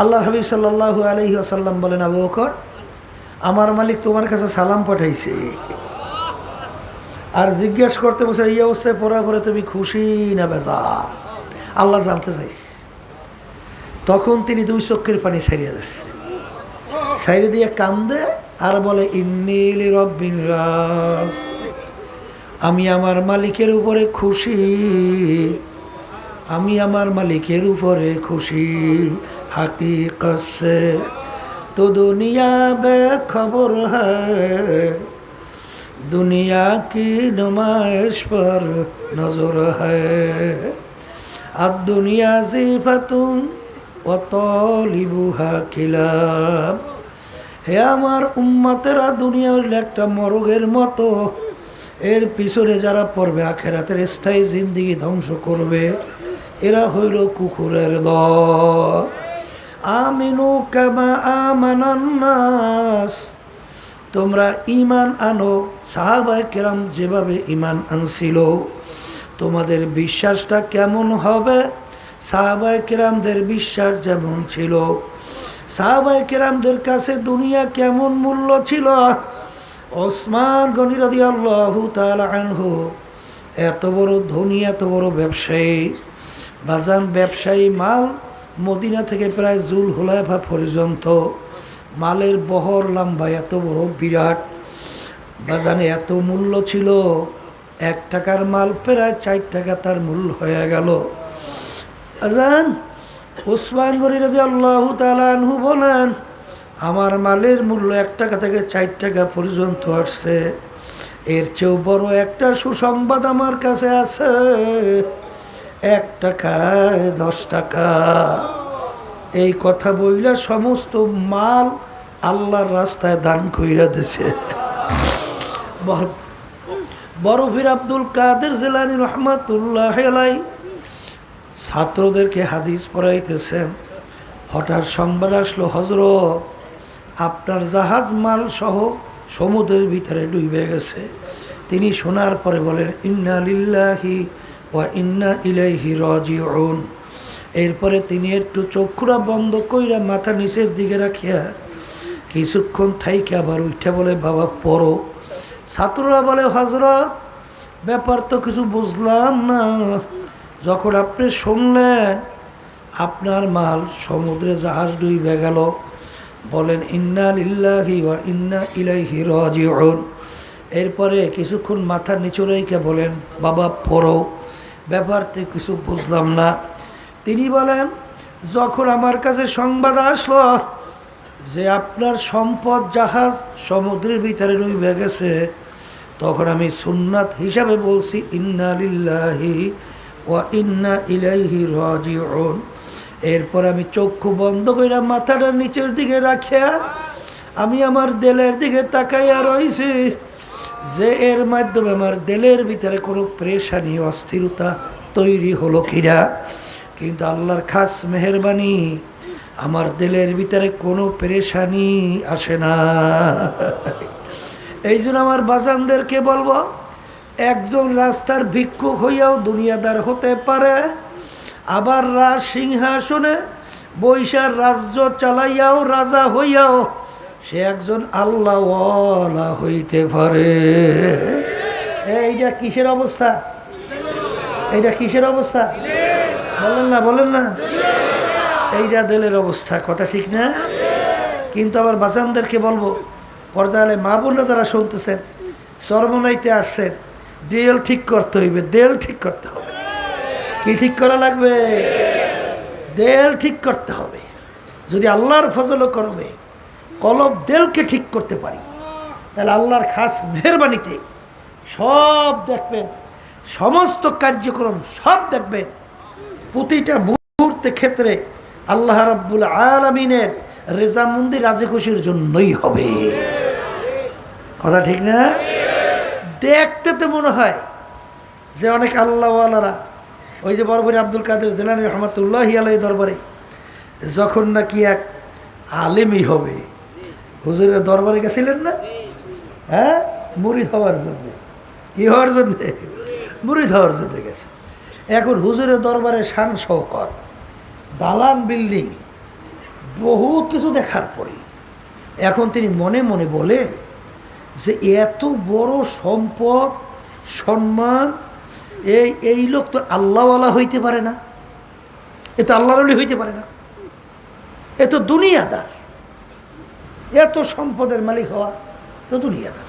আল্লাহর হাবিব সাল্লাল্লাহু আলাইহি ওয়াসাল্লাম বলেন, আবু বকর আমার মালিক তোমার কাছে সালাম পাঠাইছে। আর জিজ্ঞেস করতে বসে এই অবস্থায় পড়ার পরে তুমি খুশি না বেজার, আল্লাহ জানতে চাইছে। তখন তিনি দুই চোখের পানি ছাড়িয়ে দিচ্ছে, ছাড়িয়ে দিয়ে কান্দে আর বলে ইন্নী লিরাব্বির রাস, আমি আমার মালিকের উপরে খুশি, আমি আমার মালিকের উপরে খুশি। হাকিকত সে তো দুনিয়া বেখবর হ্যায়, দুনিয়া কি নুমাইশ পর নজর হ্যায়, আর দুনিয়া জিফাতুন ও তলিবুহা কিলাব। হে আমার উম্মতেরা, দুনিয়া হইল একটা মরগের মতো, এর পিছনে যারা পড়বে আখেরাতের স্থায়ী জিন্দিগি ধ্বংস করবে, এরা হইল কুকুরের দল। আমিনু কামা আমানান নাস, তোমরা ঈমান আনো সাহাবায়ে কেরাম যেভাবে ঈমান আনছিল। তোমাদের বিশ্বাসটা কেমন হবে? সাহাবায়ে কেরামদের বিশ্বাস যেমন ছিল। সাহাবায়ে কেরামদের কাছে দুনিয়া কেমন মূল্য ছিল? ওসমান গনি রাদিয়াল্লাহু তাআলা আনহু এত বড় ধনী, এত বড় ব্যবসায়ী, বাজান ব্যবসায়ী মাল মদিনা থেকে প্রায় জুল হুলাইফা পর্যন্ত মালের বহর লম্বা এত বড় বিরাট, বাজানে এত মূল্য ছিল। 1 টাকার মাল প্রায় 4 টাকা তার মূল্য হয়ে গেল। আজান ওসমান গনি রাদিয়াল্লাহু তাআলা আনহু বলেন, আমার মালের মূল্য 1 টাকা থেকে 4 টাকা পর্যন্ত আসছে, এর চেয়েও বড় একটা সুসংবাদ আমার কাছে আছে, 1 টাকায় 10 টাকা। এই কথা বইলা সমস্ত মাল আল্লাহর রাস্তায় দান কইরা দিছে। বরফির আব্দুল কাদের জিলানী রহমাতুল্লাহ আলাইহি ছাত্রদেরকে হাদিস পড়াইতেছেন, হঠাৎ সংবাদ আসলো, হযরত আপনার জাহাজ মাল সহ সমুদ্রের ভিতরে ডুবে গেছে। তিনি শোনার পরে বলেন, ইন্না লিল্লাহি ওয়া ইন্না ইলাইহি রাজিউন। এরপরে তিনি একটু চক্ষুরা বন্ধ কইরা মাথা নিচের দিকে রাখিয়া কিছুক্ষণ থাইকে আবার উঠে বলে, বাবা পড়ো। ছাত্ররা বলে, হযরত ব্যাপার তো কিছু বুঝলাম না। যখন আপনি শুনলেন আপনার মাল সমুদ্রে জাহাজ ডুবে গেল, বলেন ইন্না লিল্লাহি ওয়া ইন্না ইলাইহি রাজিউন। এরপরে কিছুক্ষণ মাথা নিচু রেখে বলেন, বাবা পড়ো। ব্যাপারতে কিছু বুঝলাম না। তিনি বলেন, যখন আমার কাছে সংবাদ আসলো যে আপনার সম্পদ জাহাজ সমুদ্রের ভিতরে ডুবে গেছে, তখন আমি সুন্নাত হিসাবে বলছি ইন্না লিল্লাহি ওয়া ইন্না ইলাইহি রাজিউন। এরপর আমি চক্ষু বন্ধ করে মাথাটা নিচের দিকে রাখিয়া আমি আমার দিলের দিকে তাকাইয়া রয়েছি যে এর মাধ্যমে আমার দিলের ভিতরে কোনো পেরেশানি, অস্থিরতা তৈরি হলো কিনা। কিন্তু আল্লাহর খাস মেহেরবানি, আমার দিলের ভিতরে কোনো পেরেশানি আসে না। এই জন্য আমার বাজানদেরকে বলবো, একজন রাস্তার ভিক্ষুক হইয়াও দুনিয়াদার হতে পারে, আবার রাজ সিংহাসনে বৈশার রাজ্য চালাইয়াও রাজা হইয়াও সে একজন আল্লাহওয়ালা হইতে পারে। এইটা কিসের অবস্থা? এইটা কিসের অবস্থা? বলেন না এইটা দিলের অবস্থা। কথা ঠিক না? কিন্তু আবার বাজানদেরকে বলবো, পর্দালে মা বোনরা যারা শুনতেছেন, চরমনাইতে আসছেন, দেল ঠিক করতে হইবে, দেল ঠিক করতে হবে। কি ঠিক করা লাগবে? দেল ঠিক করতে হবে। যদি আল্লাহর ফজল করবে কলব দেলকে ঠিক করতে পারি, তাহলে আল্লাহর খাস মেহরবানিতে সব দেখবেন, সমস্ত কার্যক্রম সব দেখবেন, প্রতিটা মুহূর্তে ক্ষেত্রে আল্লাহ রাব্বুল আলামিনের রেজামন্দি রাজি খুশির জন্যই হবে। কথা ঠিক না? দেখতে তো মনে হয় যে অনেক আল্লাহওয়ালারা, ওই যে বরবরী আব্দুল কাদের জিলানী রহমাতুল্লাহি আলাইহি দরবারে যখন নাকি এক আলেমই হবে, হুজুরের দরবারে গেছিলেন না? হ্যাঁ, মুরিদ হওয়ার জন্যে। কি হওয়ার জন্যে? মুরিদ হওয়ার জন্য গেছে। এখন হুজুরের দরবারে শান শওকত, দালান বিল্ডিং, বহুত কিছু দেখার পরে এখন তিনি মনে মনে বলে যে এত বড় সম্পদ সম্মান, এই লোক তো আল্লাহওয়ালা হইতে পারে না, এ তো আল্লাহর ওলি হইতে পারে না, এ তো দুনিয়াদার। এত সম্পদের মালিক হওয়া তো দুনিয়াদার।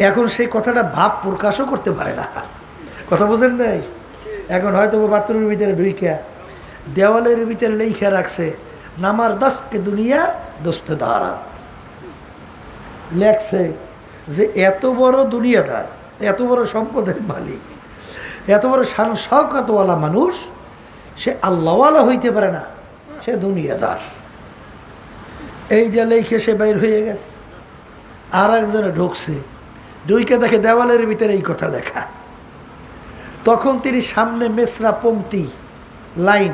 এখন সেই কথাটা ভাব প্রকাশও করতে পারে না। কথা বোঝেন নাই? এখন হয়তো বাথরুমের ভিতরে ঢুইকা দেওয়ালের ভিতরে লেখা রাখছে, নামার দাসকে দুনিয়া দোস্তে দাঁড়াত। লেখছে যে এত বড় দুনিয়াদার, এত বড় সম্পদের মালিক, এত বড় শান শওকতওয়ালা মানুষ, সে আল্লাহওয়ালা হইতে পারে না, সে দুনিয়াদার। এইটা লেখে সে বাইর হয়ে গেছে। আর একজনে ঢুকছে, ঢুইকে দেখে দেওয়ালের ভিতরে এই কথা লেখা। তখন তিনি সামনে মেসরা পংক্তি লাইন,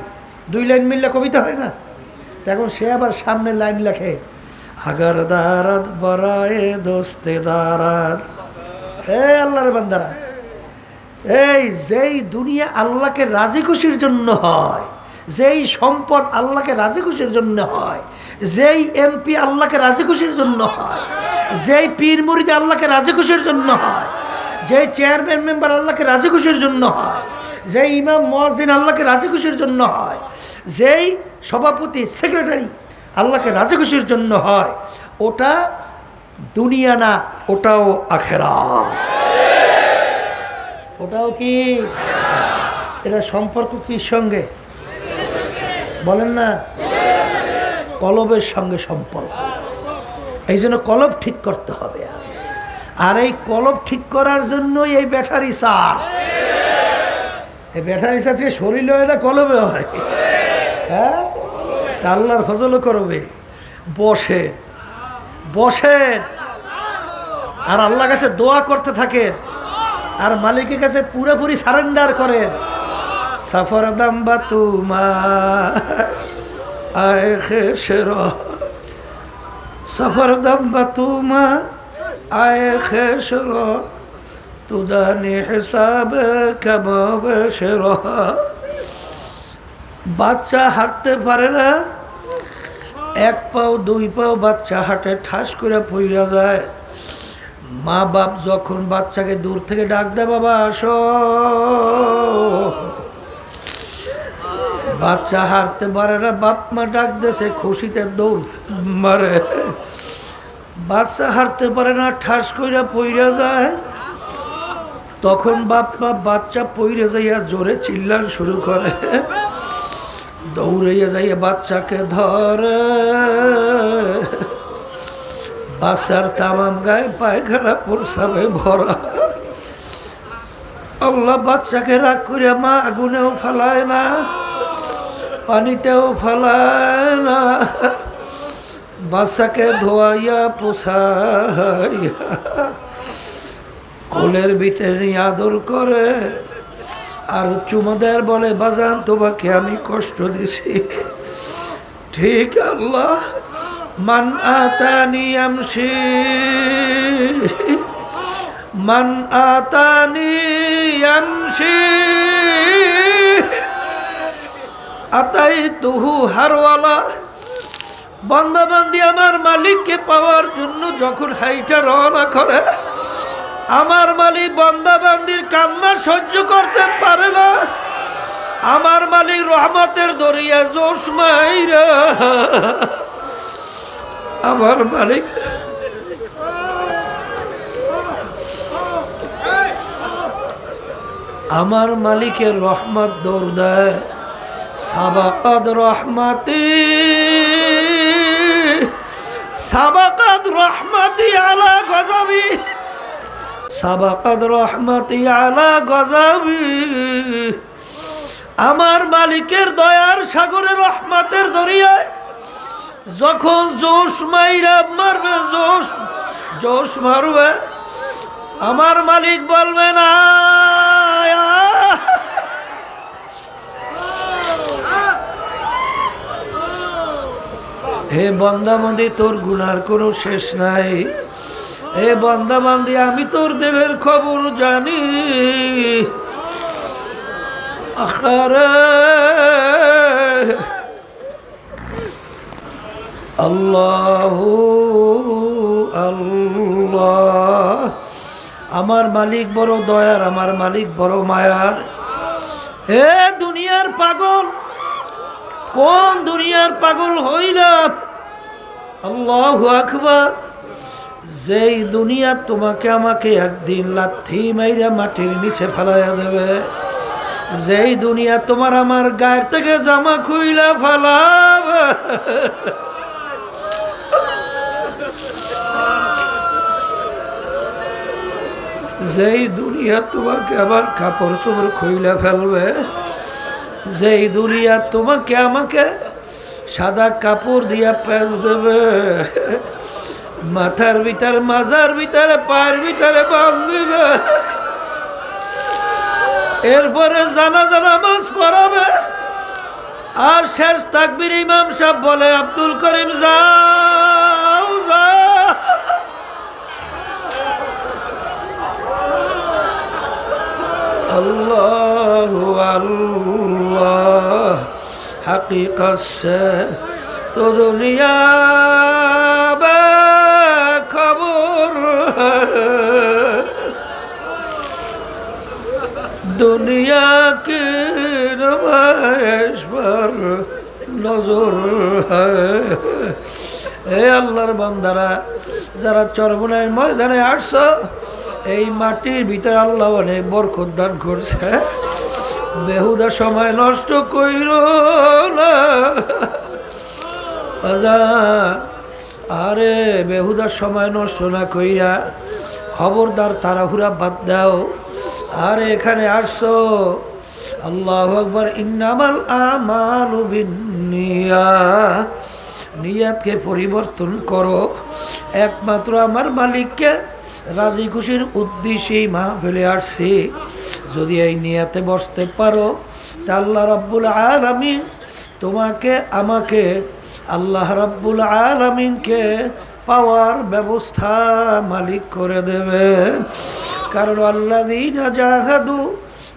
2 লাইন মিললে কবিতা হয় না? এখন সে আবার সামনে লাইন লেখে, আগার দারাত বরায়ে দোস্তে দারাত। আল্লাহর বান্দারা, এই যেই দুনিয়া আল্লাহকে রাজি খুশির জন্য হয়, যেই সম্পদ আল্লাহকে রাজি খুশির জন্য হয়, যেই এমপি আল্লাহকে রাজি খুশির জন্য হয়, যেই পীর মুরিদ আল্লাহকে রাজি খুশির জন্য হয়, যেই চেয়ারম্যান মেম্বার আল্লাহকে রাজি খুশির জন্য হয়, যেই ইমাম মুয়াজ্জিন আল্লাহকে রাজি খুশির জন্য হয়, যেই সভাপতি সেক্রেটারি আল্লাহকে রাজি খুশির জন্য হয়, ওটা দুনিয়া না, ওটাও আখিরাত। ওটাও কি? এটা সম্পর্ক কির সঙ্গে? বলেন না? কলবের সঙ্গে সম্পর্ক। এই জন্য কলব ঠিক করতে হবে। আর এই কলব ঠিক করার জন্যই এই ব্যাটারি চার্জ। এই ব্যাটারি চার্জকে শরীরে হয় না, কলবে হয়। হ্যাঁ, তা আল্লাহর ফজলও করবে। বসেন বসেন আর আল্লাহর কাছে দোয়া করতে থাকেন, আর মালিকের কাছে পুরোপুরি সারেন্ডার করেন। সফর দাম্বা তুমা আয় খেসরা, সফর দাম্বা তুমা আয় খেসরা, তুদানি হিসাব কামাবেশরা। বাচ্চা হাঁটতে পারে না, 1 পাও 2 পাও বাচ্চা হাঁটে, ঠাস করে পইরা যায়। মা বাপ যখন বাচ্চাকে দূর থেকে ডাক দেয়, বাবা আসো, বাচ্চা হাঁটতে পারে না, বাপ মা ডাক দেছে, খুশিতে দৌড় মারে। বাচ্চা হাঁটতে পারে না, ঠাস কইরা পইরা যায়। তখন বাপ মা বাচ্চা পইরে যাইয়া জোরে চিল্লান শুরু করে, দৌড়াইয়া যাইয়া বাচ্চাকে ধরে। বাচ্চার তামাম গায়ে পায়খানা প্রসাবে ভরা। আল্লাহ বাচ্চাকে রাগ করে মা আগুনেও ফালায় না, পানিতেও ফালায় না, বাচ্চাকে ধোয়াইয়া পোছাইয়া কোলের ভিতরে নিয়ে আদর করে। আর চুমোদের বলে, বাজান তোমাকে আমি কষ্ট দিছি। ঠিক আল্লাহ, মান আতানি আমশি, মান আতানি আমশি আতাইতুহু হারওয়ালা বান্দাবান্দি আমার মালিককে পাওয়ার জন্য যখন হাইটা রওনা করে, আমার মালিক বান্দাবান্দির কান্না সহ্য করতে পারে না। আমার মালিক রহমতের দরিয়া জোশ মাইরা আমার মালিকের রহমত দৌড় দেয়। সাবাকাত রহমতি আলা গজাবি, সাবাকাত রহমতি আলা গজাবি। আমার মালিকের দয়ার সাগরে রহমতের দরিয়ায় যখন জোশ মাইরা মারবে, জোশ মারবে, আমার মালিক বলবে না হে বান্দাবান্দি তোর গুনার কোনো শেষ নাই, হে বান্দাবান্দি আমি তোর দিলের খবর জানি। আখারে আল্লাহু আল্লাহ, আমার মালিক বড় দয়ার, আমার মালিক বড় মায়ার। হে দুনিয়ার পাগল, কোন দুনিয়ার পাগল হইলা? আল্লাহু আকবার। যেই দুনিয়া তোমাকে আমাকে একদিন লাথি মাইরা মাটির নিচে ফেলাইয়া দেবে, যেই দুনিয়া তোমার আমার গায়ের থেকে জামা খুইলা ফেলাবে, যেই দুনিয়া তোমাকে আবার কাপড় চোপড় খুইলা ফেলবে, যেই দুনিয়া তোমাকে আমাকে সাদা কাপড় দিয়া পেঁচ দেবে, মাথার ভিতরে মাজার ভিতরে পায়ের ভিতরে বাঁধবে, এরপরে জানাজা নামাজ পড়াবে, আর শেষ তাকবীর ইমাম সাহেব বলে আব্দুল করিম যাও যাও। আল্লাহু আল্লাহ हकीकत से तो दुनिया बेखबर है, दुनिया की नुमाइश पर नजर है। ए আল্লাহর বান্দারা যারা চরমনাইয়ের ময়দানে আসছো, এই মাটির ভিতরে আল্লাহ অনেক বরকত দান করছে। বেহুদা সময় নষ্ট কইর না বাজার, আরে বেহুদা সময় নষ্ট না কইরা খবরদার তাড়াহুড়া বাদ দাও। আর এখানে আসছো, আল্লাহু আকবার। ইন্নামাল আমালু বিন্নিয়াত, নিয়াতকে পরিবর্তন করো। একমাত্র আমার মালিককে রাজি খুশির উদ্দেশ্যেই মাহফিলে আসছি। যদি এই নিয়াতে বসতে পারো তা আল্লাহ রাব্বুল আলামিন তোমাকে আমাকে, আল্লাহ রাব্বুল আলামিনকে পাওয়ার ব্যবস্থা মালিক করে দেবেন। কারণ আল্লাযীনা জাহাদু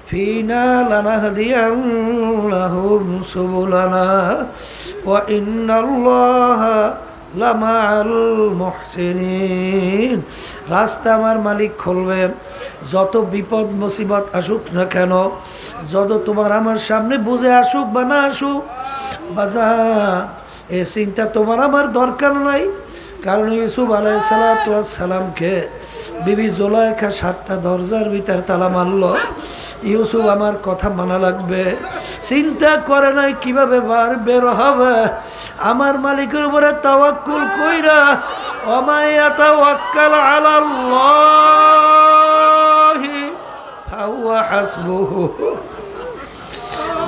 ফিনা লানাহদিয়ান্নাহুম সুবুলানা ওয়া ইন্নাল্লাহা লামাআল মুহসিনিন। রাস্তা আমার মালিক খুলবেন। যত বিপদ মুসিবত আসুক না কেন, যত তোমার আমার সামনে বুঝে আসুক বা না আসুক, বাজান এ চিন্তা তোমার আমার দরকার নাই। কারণ ইউসুফ আলাইহিসসালামকে বিবি জুলাইখা 7টা দরজার ভিতরে তালা মারল। ইউসুফ আমার কথা মানা লাগবে, চিন্তা করে নাই কিভাবে বের হবে। আমার মালিকের উপরে তাওয়াক্কুল কইরা, ওয়া ইয়াতাওয়াক্কাল আলাল্লাহি ফাহুয়া হাসবুহু।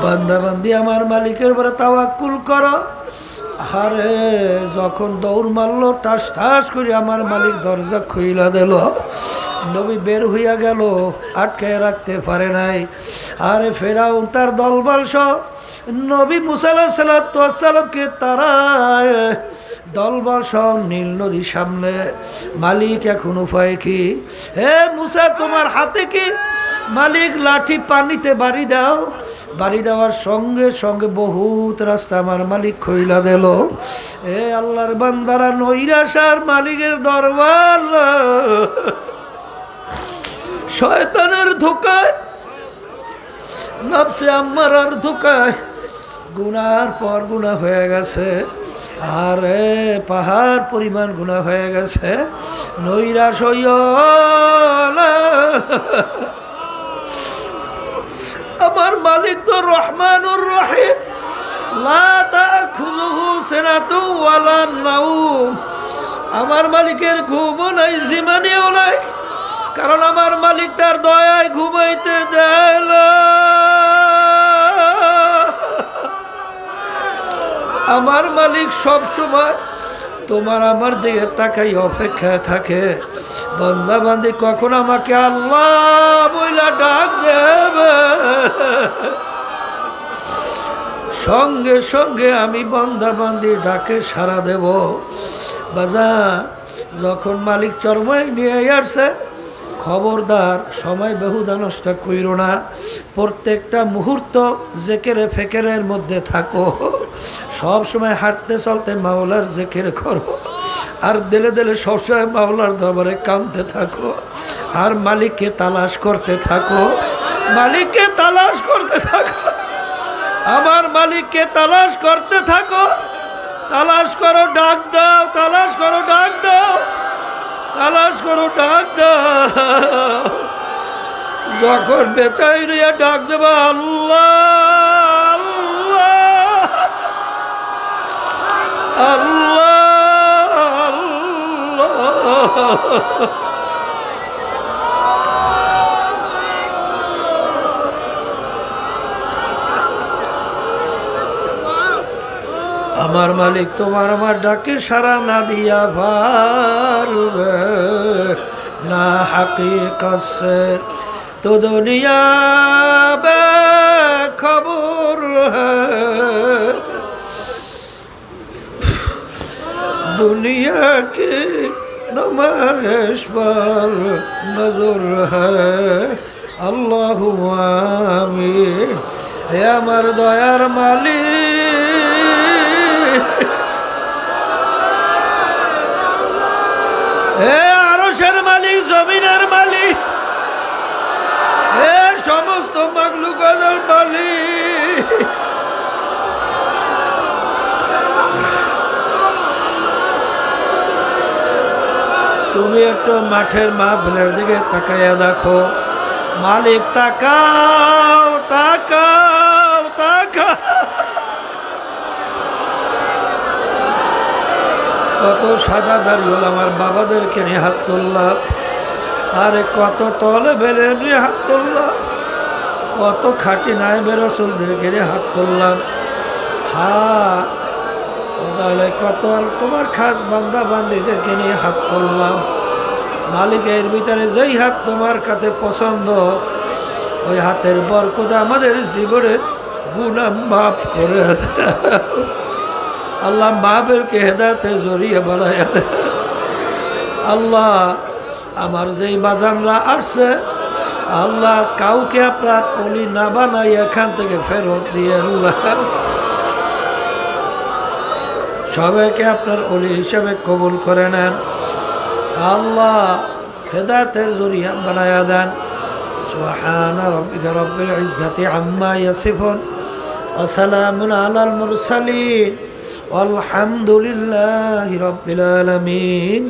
বান্দা বান্দি আমার মালিকের উপরে তাওয়াক্কুল করো। আরে যখন দৌড় মারলো, টাস টাস করে আমার মালিক দরজা খুইলা দিল। নবী বের হইয়া গেল, আটকায় রাখতে পারে নাই। আরে ফেরাউন তার দলবল সহ নবী মুসা আলাইহিস সালামকে তারায় দলবল সহ নীল নদী সামনে। মালিক এখন উপায় কি? হে মুসা তোমার হাতে কি? মালিক লাঠি পানিতে বাড়ি দাও। বাড়ি দেওয়ার সঙ্গে সঙ্গে বহুত রাস্তা আমার মালিক খইলা দিল। এ আল্লাহর বান্দারা, নৈরাশার মালিকের দরবার শয়তানের ধোকায়, নফসে আম্মারার ধোকায় গুনার পর গুনাহ হয়ে গেছে। আরে পাহাড় পরিমাণ গুনাহ হয়ে গেছে। নৈরাশ হইও না, আমার মালিক তো রহমানুর রহিম, লা তাখুযুহু সিনাতু ওয়ালা নাওম। আমার মালিকের ঘুমও নাই, জিমানিও নাই, কারণ আমার মালিক তার দয়ায় ঘুমাইতে দেয় না। আমার মালিক সব সময় তোমার আমার দিকে তাকাই অপেক্ষায় থাকে, বান্দা বান্দি কখন আমাকে আল্লাহ বইলা ডাক দেবে, সঙ্গে সঙ্গে আমি বান্দা বান্দি ডাকে সাড়া দেব। বাজার যখন মালিক চরমায় নিয়ে আসছে, খবরদার সময় বেহুদা নষ্ট কইরো না, প্রত্যেকটা মুহূর্ত জেকেরে ফেকেরের মধ্যে থাকো, সব সময় হাঁটতে চলতে মাওলার জেকের করো, আর দিলে দিলে সবসময় মাওলার দরবারে কাঁদতে থাকো, আর মালিককে তালাশ করতে থাকো, মালিককে তালাশ করতে থাকো, আমার মালিককে তালাশ করতে থাকো। তালাশ করো, ডাক দাও, তালাশ করো, ডাক দাও, তালাশ করো, ডাক দাও। যখন বেচাইরিয়া ডাক দেবা আল্লাহ আল্লাহ আল্লাহ, আমার মালিক তোমার আমার ডাকে সারা না দিয়া পারবে না। হাকিকত সে তো দুনিয়া বে খবর হ্যায়, দুনিয়া কি নুমাইশ पर নজর হ্যায়। আল্লাহু আমিন। হে আমার দয়ার মালিক, হে আরশের মালিক, জমিনের মালিক, হে সমস্ত মাখলুকাতের মালিক, তুমি একটু মাঠের মাহফিলের দিকে তাকাইয়া দেখো। মালিক তাকাও, তাকাও, তাকাও। কত সাদা দাড়ি হল আমার বাবাদেরকে নিয়ে হাত তুললাম, আরে কত তলে বেলে নিয়ে হাত তুললাম, কত খাঁটি নায়েবে রাসূলদেরকে নিয়ে হাত তুললাম। হ্যাঁ, তাহলে কত তোমার খাস বান্দা বান্দিদেরকে নিয়ে হাত তুললাম। মালিকের ভিতরে যেই হাত তোমার কাছে পছন্দ, ওই হাতের বরকত আমাদের জীবনের গুনাহ মাফ করে আল্লাহ, মাহবেরকে হেদায়েতে জড়িয়ে বানায়। আল্লাহ, আমার যেই বাজানরা আসছে, আল্লাহ কাউকে আপনার ওলি না বানাই এখান থেকে ফেরত দিয়ে আল্লাহ সবাইকে আপনার ওলি হিসাবে কবুল করে নেন। আল্লাহ হেদায়েতের জরিয়া বানায়া দেন। সুবহানা রাব্বিকা রাব্বিল ইজ্জাতি আম্মা ইয়াসিফুন ওয়া সালামুন আলাল মুরসালিন ওয়ালহামদুলিল্লাহি রাব্বিল আলামিন।